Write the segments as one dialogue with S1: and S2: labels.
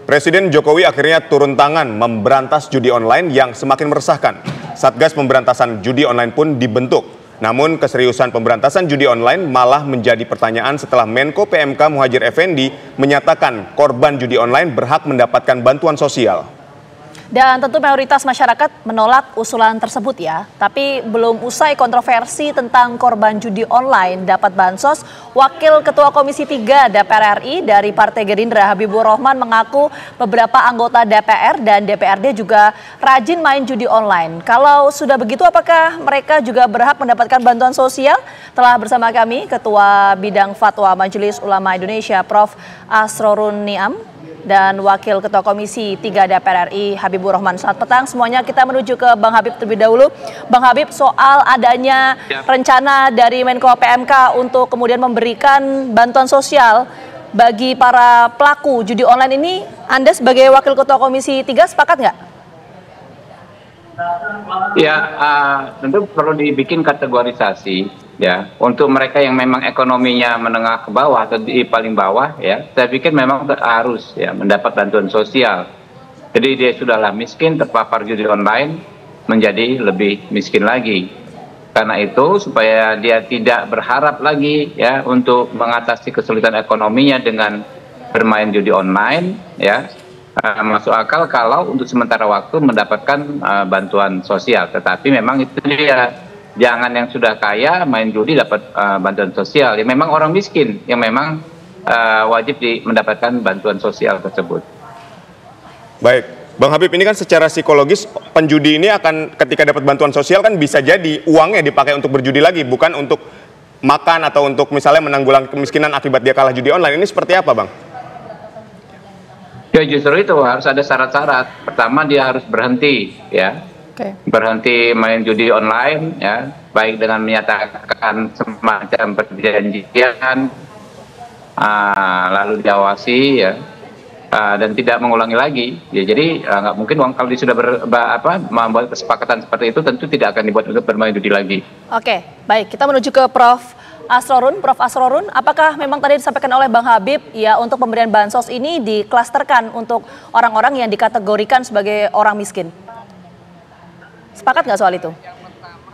S1: Presiden Jokowi akhirnya turun tangan memberantas judi online yang semakin meresahkan. Satgas Pemberantasan Judi Online pun dibentuk. Namun keseriusan pemberantasan judi online malah menjadi pertanyaan setelah Menko PMK Muhadjir Effendi menyatakan korban judi online berhak mendapatkan bantuan sosial.
S2: Dan tentu mayoritas masyarakat menolak usulan tersebut ya. Tapi belum usai kontroversi tentang korban judi online dapat bansos, Wakil Ketua Komisi 3 DPR RI dari Partai Gerindra Habibur Rahman mengaku beberapa anggota DPR dan DPRD juga rajin main judi online. Kalau sudah begitu, apakah mereka juga berhak mendapatkan bantuan sosial? Telah bersama kami Ketua Bidang Fatwa Majelis Ulama Indonesia Prof. Asrorun Niam dan Wakil Ketua Komisi 3 DPR RI Habibur Rahman. Selamat petang semuanya, kita menuju ke Bang Habib terlebih dahulu. Bang Habib, soal adanya rencana dari Menko PMK untuk kemudian memberikan bantuan sosial bagi para pelaku judi online ini, Anda sebagai Wakil Ketua Komisi 3 sepakat nggak?
S3: Ya, tentu perlu dibikin kategorisasi ya untuk mereka yang memang ekonominya menengah ke bawah atau di paling bawah ya. Saya pikir memang harus ya mendapat bantuan sosial. Jadi dia sudahlah miskin terpapar judi online menjadi lebih miskin lagi. Karena itu supaya dia tidak berharap lagi ya untuk mengatasi kesulitan ekonominya dengan bermain judi online ya. Masuk akal kalau untuk sementara waktu mendapatkan bantuan sosial, tetapi memang itu dia, jangan yang sudah kaya main judi dapat bantuan sosial, ya memang orang miskin yang memang wajib mendapatkan bantuan sosial tersebut.
S1: Baik, Bang Habib, ini kan secara psikologis penjudi ini akan ketika dapat bantuan sosial kan bisa jadi uangnya dipakai untuk berjudi lagi, bukan untuk makan atau untuk misalnya menanggulangi kemiskinan akibat dia kalah judi online. Ini seperti apa, Bang?
S3: Ya justru itu harus ada syarat-syarat. Pertama dia harus berhenti ya. Berhenti main judi online ya, baik dengan menyatakan semacam perjanjian lalu diawasi ya, dan tidak mengulangi lagi ya. Jadi nggak mungkin uang kalau dia sudah membuat kesepakatan seperti itu tentu tidak akan dibuat untuk bermain judi lagi. Oke,
S2: baik, kita menuju ke Prof. Asrorun, Prof. Asrorun, apakah memang tadi disampaikan oleh Bang Habib ya untuk pemberian bansos ini diklasterkan untuk orang-orang yang dikategorikan sebagai orang miskin? Sepakat nggak soal itu?
S4: Yang pertama,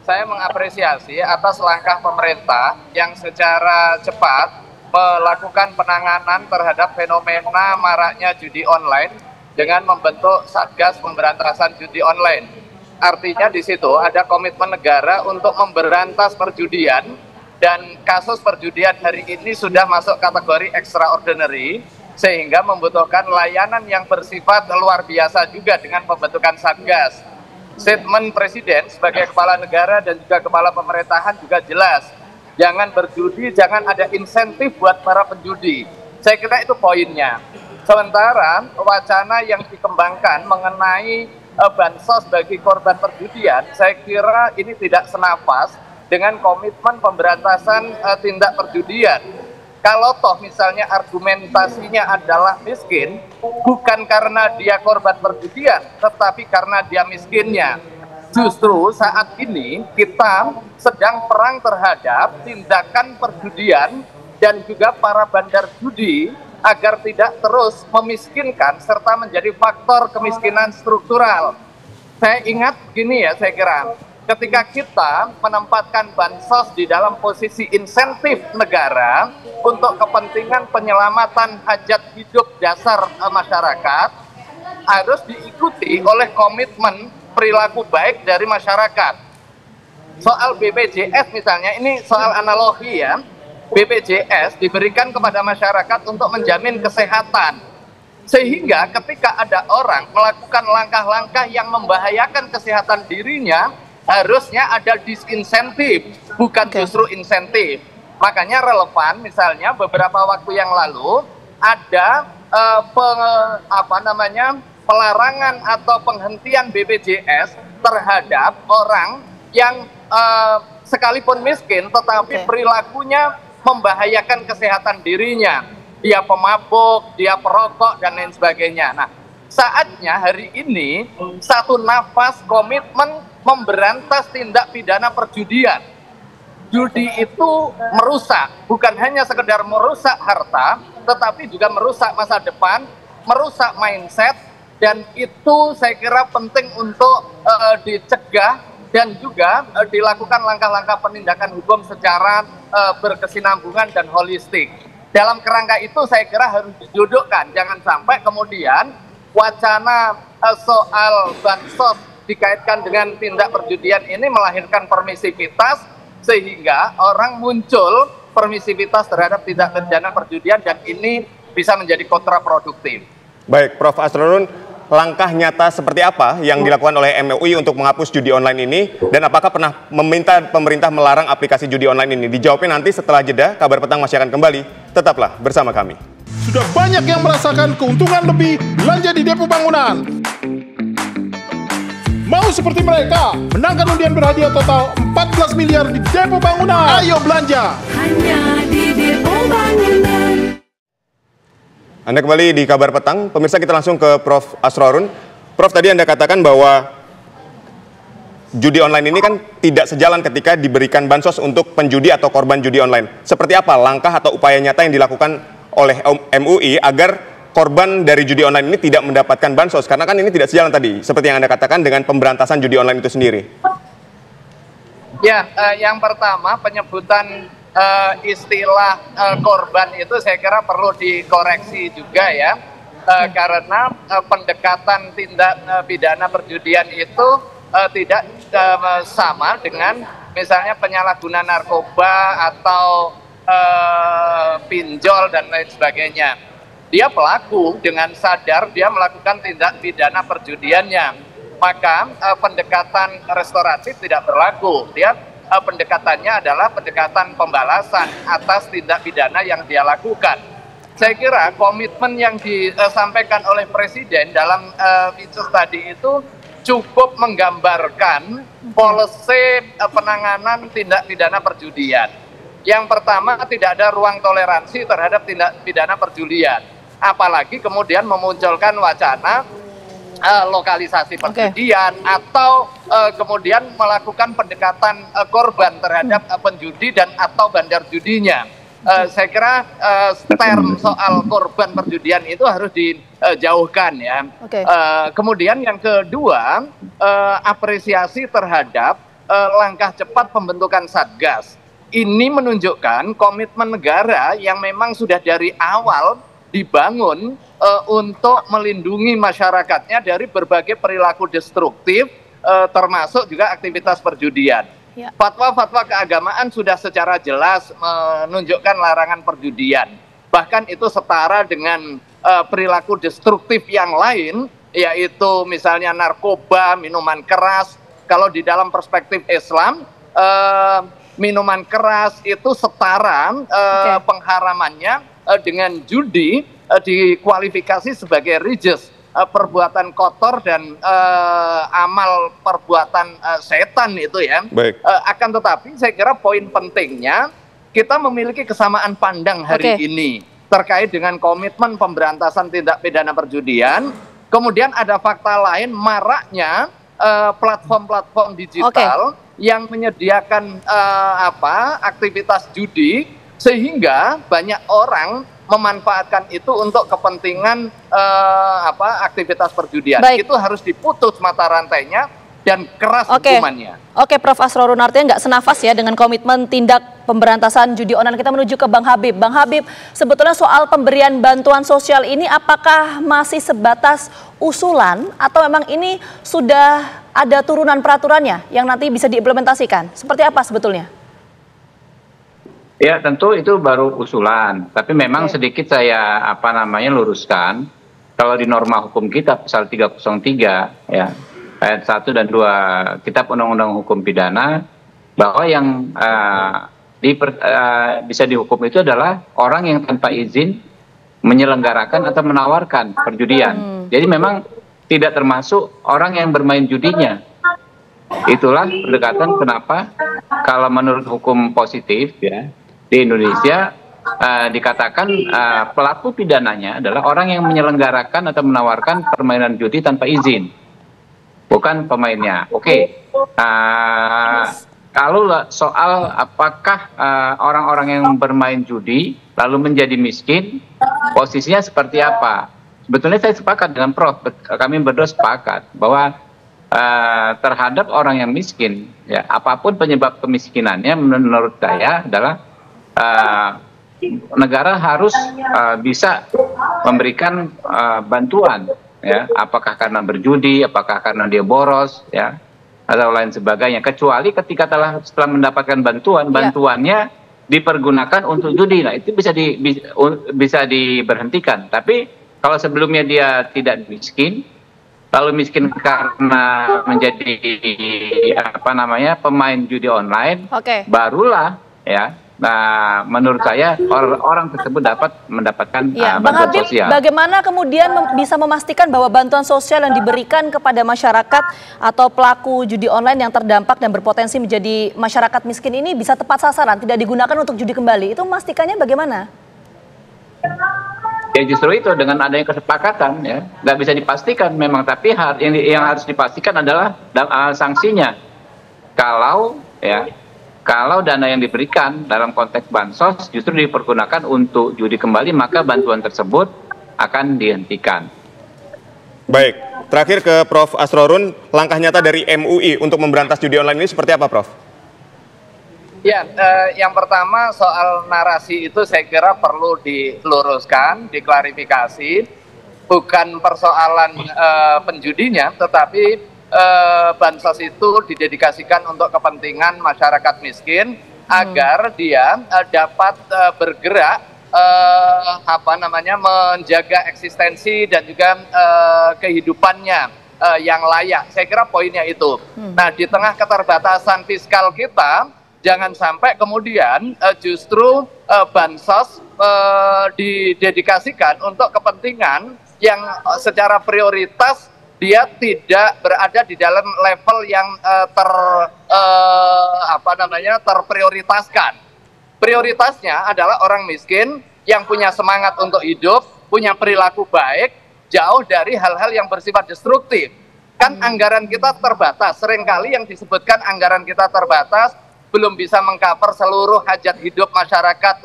S4: saya mengapresiasi atas langkah pemerintah yang secara cepat melakukan penanganan terhadap fenomena maraknya judi online dengan membentuk Satgas Pemberantasan Judi Online. Artinya di situ ada komitmen negara untuk memberantas perjudian. Dan kasus perjudian hari ini sudah masuk kategori extraordinary, sehingga membutuhkan layanan yang bersifat luar biasa juga dengan pembentukan Satgas. Statement Presiden sebagai kepala negara dan juga kepala pemerintahan juga jelas. Jangan berjudi, jangan ada insentif buat para penjudi. Saya kira itu poinnya. Sementara wacana yang dikembangkan mengenai bansos bagi korban perjudian, saya kira ini tidak senafas dengan komitmen pemberantasan tindak perjudian. Kalau toh misalnya argumentasinya adalah miskin, bukan karena dia korban perjudian, tetapi karena dia miskinnya. Justru saat ini kita sedang perang terhadap tindakan perjudian dan juga para bandar judi agar tidak terus memiskinkan serta menjadi faktor kemiskinan struktural. Saya ingat gini ya, saya kira ketika kita menempatkan bansos di dalam posisi insentif negara untuk kepentingan penyelamatan hajat hidup dasar masyarakat, harus diikuti oleh komitmen perilaku baik dari masyarakat. Soal BPJS misalnya, ini soal analogi ya, BPJS diberikan kepada masyarakat untuk menjamin kesehatan, sehingga ketika ada orang melakukan langkah-langkah yang membahayakan kesehatan dirinya, harusnya ada disinsentif, bukan justru insentif. Makanya relevan misalnya beberapa waktu yang lalu ada pelarangan atau penghentian BPJS terhadap orang yang sekalipun miskin tetapi perilakunya membahayakan kesehatan dirinya. Dia pemabuk, dia perokok dan lain sebagainya. Nah, saatnya hari ini satu nafas komitmen memberantas tindak pidana perjudian. Judi itu merusak, bukan hanya sekedar merusak harta, tetapi juga merusak masa depan merusak mindset, dan itu saya kira penting untuk dicegah dan juga dilakukan langkah-langkah penindakan hukum secara berkesinambungan dan holistik. Dalam kerangka itu saya kira harus didudukkan, jangan sampai kemudian wacana soal bansos dikaitkan dengan tindak perjudian ini melahirkan permisivitas sehingga orang muncul permisivitas terhadap tindak pidana perjudian, dan ini bisa menjadi kontraproduktif.
S1: Baik, Prof. Asrorun, langkah nyata seperti apa yang dilakukan oleh MUI untuk menghapus judi online ini, dan apakah pernah meminta pemerintah melarang aplikasi judi online ini? Dijawabnya nanti setelah jeda. Kabar Petang masih akan kembali. Tetaplah bersama kami.
S5: Sudah banyak yang merasakan keuntungan lebih belanja di Depo Bangunan. Mau seperti mereka, menangkan undian berhadiah total 14 miliar di Depo Bangunan. Ayo belanja!
S6: Hanya di Depo Bangunan.
S1: Anda kembali di Kabar Petang. Pemirsa, kita langsung ke Prof. Asrorun. Prof, tadi Anda katakan bahwa judi online ini kan tidak sejalan ketika diberikan bansos untuk penjudi atau korban judi online. Seperti apa langkah atau upaya nyata yang dilakukan oleh MUI agar korban dari judi online ini tidak mendapatkan bansos? Karena kan ini tidak sejalan tadi, seperti yang Anda katakan dengan pemberantasan judi online itu sendiri.
S4: Ya, yang pertama penyebutan istilah korban itu saya kira perlu dikoreksi juga ya, karena pendekatan tindak pidana perjudian itu tidak sama dengan misalnya penyalahgunaan narkoba atau pinjol dan lain sebagainya. Dia pelaku dengan sadar dia melakukan tindak pidana perjudiannya, maka pendekatan restoratif tidak berlaku. Dia pendekatannya adalah pendekatan pembalasan atas tindak pidana yang dia lakukan. Saya kira komitmen yang disampaikan oleh Presiden dalam Vitsus tadi itu cukup menggambarkan policy penanganan tindak pidana perjudian. Yang pertama, tidak ada ruang toleransi terhadap tindak pidana perjudian. Apalagi kemudian memunculkan wacana lokalisasi perjudian atau kemudian melakukan pendekatan korban terhadap penjudi dan atau bandar judinya. Saya kira term soal korban perjudian itu harus dijauhkan ya. Kemudian yang kedua, apresiasi terhadap langkah cepat pembentukan Satgas. Ini menunjukkan komitmen negara yang memang sudah dari awal dibangun untuk melindungi masyarakatnya dari berbagai perilaku destruktif, termasuk juga aktivitas perjudian. Fatwa-fatwa keagamaan sudah secara jelas menunjukkan larangan perjudian. Bahkan itu setara dengan perilaku destruktif yang lain, yaitu misalnya narkoba, minuman keras. Kalau di dalam perspektif Islam, minuman keras itu setara pengharamannya dengan judi, dikualifikasi sebagai rijis, perbuatan kotor dan amal perbuatan setan itu ya. Akan tetapi saya kira poin pentingnya kita memiliki kesamaan pandang hari ini terkait dengan komitmen pemberantasan tindak pidana perjudian. Kemudian ada fakta lain, maraknya platform-platform digital yang menyediakan aktivitas judi, sehingga banyak orang memanfaatkan itu untuk kepentingan aktivitas perjudian. Itu harus diputus mata rantainya dan keras hukumannya.
S2: Oke, Prof. Asrorun, artinya nggak senafas ya dengan komitmen tindak pemberantasan judi online. Kita menuju ke Bang Habib. Bang Habib, sebetulnya soal pemberian bantuan sosial ini apakah masih sebatas usulan atau memang ini sudah ada turunan peraturannya yang nanti bisa diimplementasikan? Seperti apa sebetulnya?
S3: Ya, tentu itu baru usulan. Tapi memang sedikit saya luruskan. Kalau di norma hukum kita pasal 303 ya, ayat 1 dan 2 Kitab Undang-Undang Hukum Pidana, bahwa yang bisa dihukum itu adalah orang yang tanpa izin menyelenggarakan atau menawarkan perjudian. Jadi memang tidak termasuk orang yang bermain judinya. Itulah pendekatan kenapa kalau menurut hukum positif ya di Indonesia dikatakan pelaku pidananya adalah orang yang menyelenggarakan atau menawarkan permainan judi tanpa izin, bukan pemainnya. Kalau soal apakah orang-orang yang bermain judi lalu menjadi miskin, posisinya seperti apa? sebetulnya saya sepakat dengan Prof. Kami berdua sepakat bahwa terhadap orang yang miskin, ya apapun penyebab kemiskinannya, menurut saya adalah negara harus bisa memberikan bantuan, ya apakah karena berjudi, apakah karena dia boros, ya atau lain sebagainya. Kecuali ketika setelah mendapatkan bantuannya dipergunakan untuk judi, nah itu bisa diberhentikan. Tapi kalau sebelumnya dia tidak miskin, lalu miskin karena menjadi pemain judi online, barulah ya. Nah, menurut saya orang tersebut dapat mendapatkan bantuan
S2: Habib,
S3: sosial.
S2: Bagaimana kemudian bisa memastikan bahwa bantuan sosial yang diberikan kepada masyarakat atau pelaku judi online yang terdampak dan berpotensi menjadi masyarakat miskin ini bisa tepat sasaran, tidak digunakan untuk judi kembali? Itu memastikannya bagaimana?
S3: Ya justru itu, dengan adanya kesepakatan, ya nggak bisa dipastikan memang, tapi yang harus dipastikan adalah sanksinya. Kalau dana yang diberikan dalam konteks bansos justru dipergunakan untuk judi kembali, maka bantuan tersebut akan dihentikan.
S1: Baik, terakhir ke Prof. Asrorun, langkah nyata dari MUI untuk memberantas judi online ini seperti apa, Prof?
S4: Ya, yang pertama soal narasi itu saya kira perlu diluruskan, diklarifikasi. Bukan persoalan penjudinya, tetapi bansos itu didedikasikan untuk kepentingan masyarakat miskin agar dia dapat bergerak menjaga eksistensi dan juga kehidupannya yang layak. Saya kira poinnya itu. Nah, di tengah keterbatasan fiskal kita, jangan sampai kemudian justru bansos didedikasikan untuk kepentingan yang secara prioritas dia tidak berada di dalam level yang terprioritaskan. Prioritasnya adalah orang miskin yang punya semangat untuk hidup, punya perilaku baik, jauh dari hal-hal yang bersifat destruktif. Kan anggaran kita terbatas, seringkali yang disebutkan anggaran kita terbatas, belum bisa mengcover seluruh hajat hidup masyarakat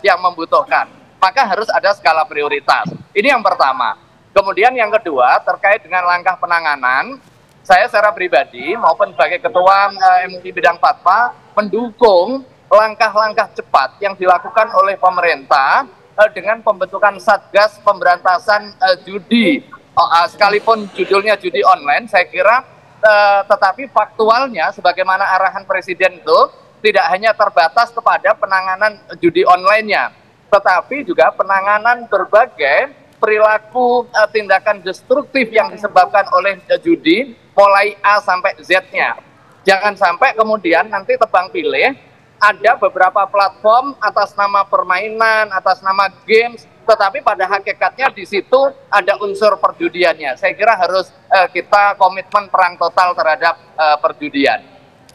S4: yang membutuhkan. Maka harus ada skala prioritas. Ini yang pertama. Kemudian yang kedua, terkait dengan langkah penanganan, saya secara pribadi maupun sebagai Ketua MUI Bidang Fatwa mendukung langkah-langkah cepat yang dilakukan oleh pemerintah dengan pembentukan Satgas Pemberantasan Judi. Sekalipun judulnya judi online, saya kira tetapi faktualnya sebagaimana arahan Presiden itu tidak hanya terbatas kepada penanganan judi online-nya, tetapi juga penanganan berbagai perilaku tindakan destruktif yang disebabkan oleh judi mulai A sampai Z-nya. Jangan sampai kemudian nanti tebang pilih ada beberapa platform atas nama permainan, atas nama games, tetapi pada hakikatnya di situ ada unsur perjudiannya. Saya kira harus kita komitmen perang total terhadap perjudian.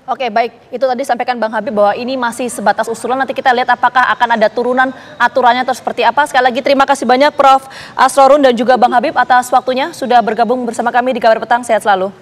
S2: Oke, baik. Itu tadi sampaikan Bang Habib bahwa ini masih sebatas usulan. Nanti kita lihat apakah akan ada turunan aturannya atau seperti apa. Sekali lagi terima kasih banyak Prof. Asrorun dan juga Bang Habib atas waktunya sudah bergabung bersama kami di Kabar Petang. Sehat selalu.